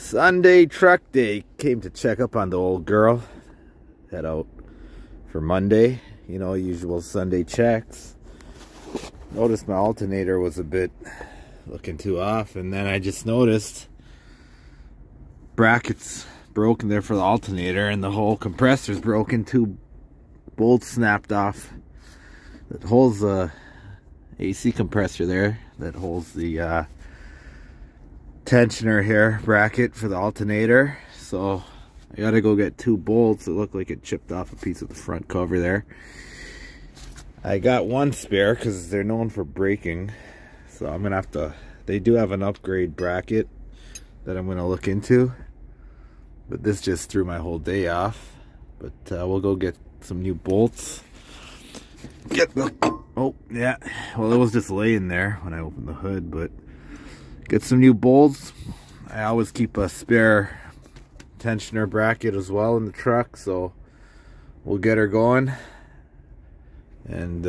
Sunday truck day. Came to check up on the old girl. Head out for Monday. You know, usual Sunday checks. Noticed my alternator was a bit looking too off, and then I just noticed brackets broken there for the alternator, and the whole compressor's broken. Two bolts snapped off. That holds the AC compressor there. That holds the tensioner here bracket for the alternator. So I gotta go get two bolts. It looked like it chipped off a piece of the front cover there. I got one spare because they're known for breaking, so I'm gonna have to, they do have an upgrade bracket that I'm gonna look into, but this just threw my whole day off. But we'll go get some new bolts. Oh yeah, well, it was just laying there when I opened the hood. But get some new bolts. I always keep a spare tensioner bracket as well in the truck, so we'll get her going. And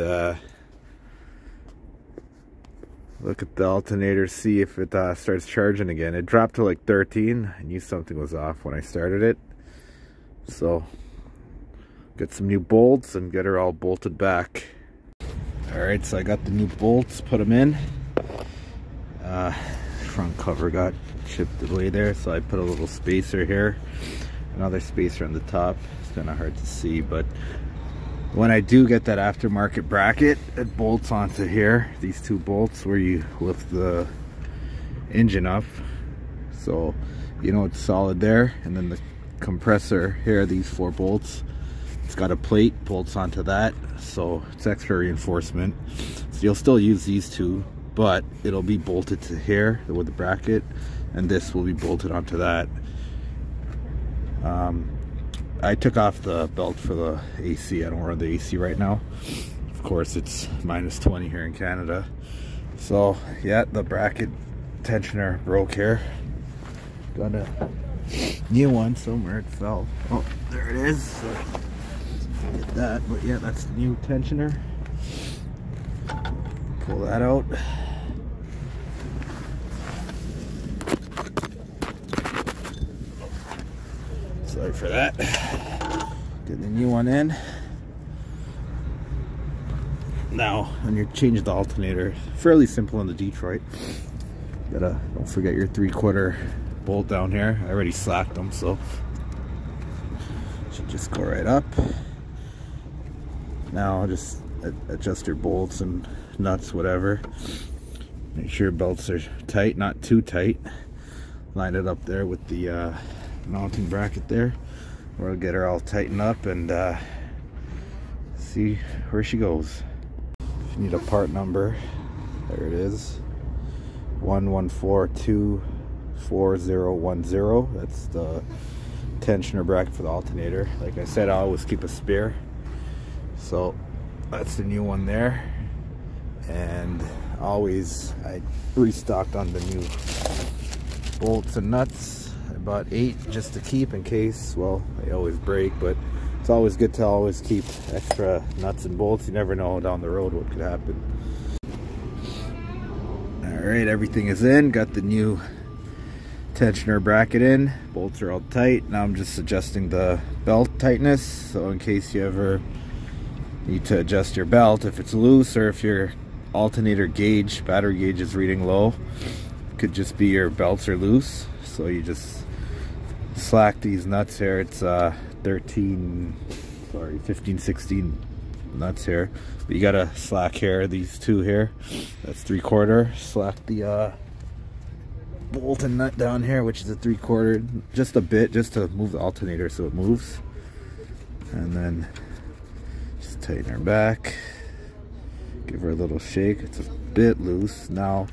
look at the alternator, see if it starts charging again. It dropped to like 13. I knew something was off when I started it. So get some new bolts and get her all bolted back. Alright, so I got the new bolts, put them in. Front cover got chipped away there, so I put a little spacer here, another spacer on the top. It's kind of hard to see, but when I do get that aftermarket bracket, it bolts onto here, these two bolts where you lift the engine up, so you know it's solid there. And then the compressor here, these four bolts, it's got a plate, bolts onto that, so it's extra reinforcement. So you'll still use these two, but it'll be bolted to here with the bracket, and this will be bolted onto that. I took off the belt for the AC. I don't run the AC right now. Of course, it's -20 here in Canada. So yeah, the bracket tensioner broke here. Got a new one somewhere. It fell. Oh, there it is. So get that. But yeah, that's the new tensioner. Pull that out. Sorry for that. Get the new one in. Now, when you're changing the alternator, fairly simple on the Detroit. Don't forget your 3/4 bolt down here. I already slacked them, so should just go right up. Now just adjust your bolts and nuts, whatever. Make sure your belts are tight, not too tight. Line it up there with the mounting bracket there. We'll get her all tightened up and see where she goes. If you need a part number, there it is, 114241010. That's the tensioner bracket for the alternator. Like I said, I always keep a spare, so that's the new one there. And always I restocked on the new bolts and nuts. I bought 8 just to keep in case, well, they always break, but it's always good to always keep extra nuts and bolts. You never know down the road what could happen. Alright, everything is in. Got the new tensioner bracket in. Bolts are all tight. Now I'm just adjusting the belt tightness, so in case you ever need to adjust your belt, if it's loose or if your alternator gauge, battery gauge is reading low, it could just be your belts are loose. So you just slack these nuts here. It's 15, 16 nuts here, but you gotta slack here, these two here, that's 3/4. Slack the bolt and nut down here, which is a 3/4, just a bit, just to move the alternator so it moves. And then just tighten her back, give her a little shake. It's a bit loose. Now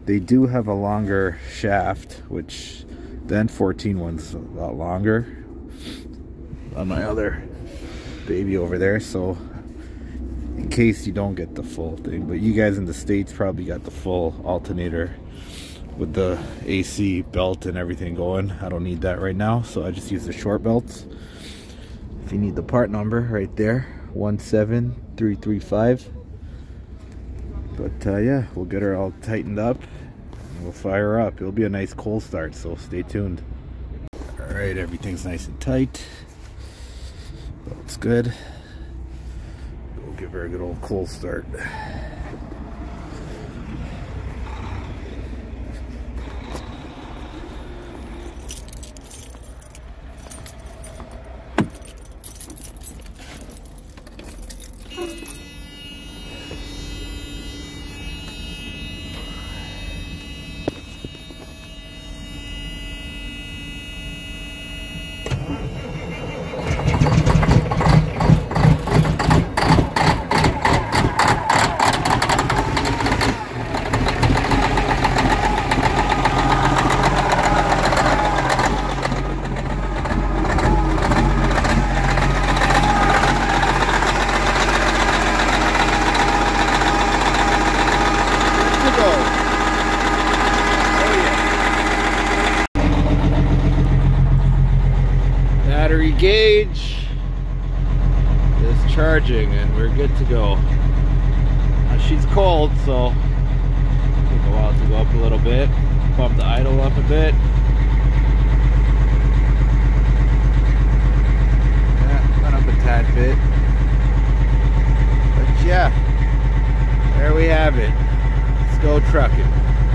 they do have a longer shaft, which the N14 one's a lot longer on my other baby over there, so in case you don't get the full thing, but you guys in the States probably got the full alternator with the AC belt and everything going. I don't need that right now, so I just use the short belts. If you need the part number, right there, 17335. But yeah, we'll get her all tightened up and we'll fire her up. It'll be a nice cold start, so stay tuned. Alright, everything's nice and tight. Looks good. We'll give her a good old cold start. Battery gauge is charging and we're good to go. Now she's cold, so it'll take a while to go up a little bit. Bump the idle up a bit. Yeah, went up a tad bit. But yeah, there we have it. Let's go trucking.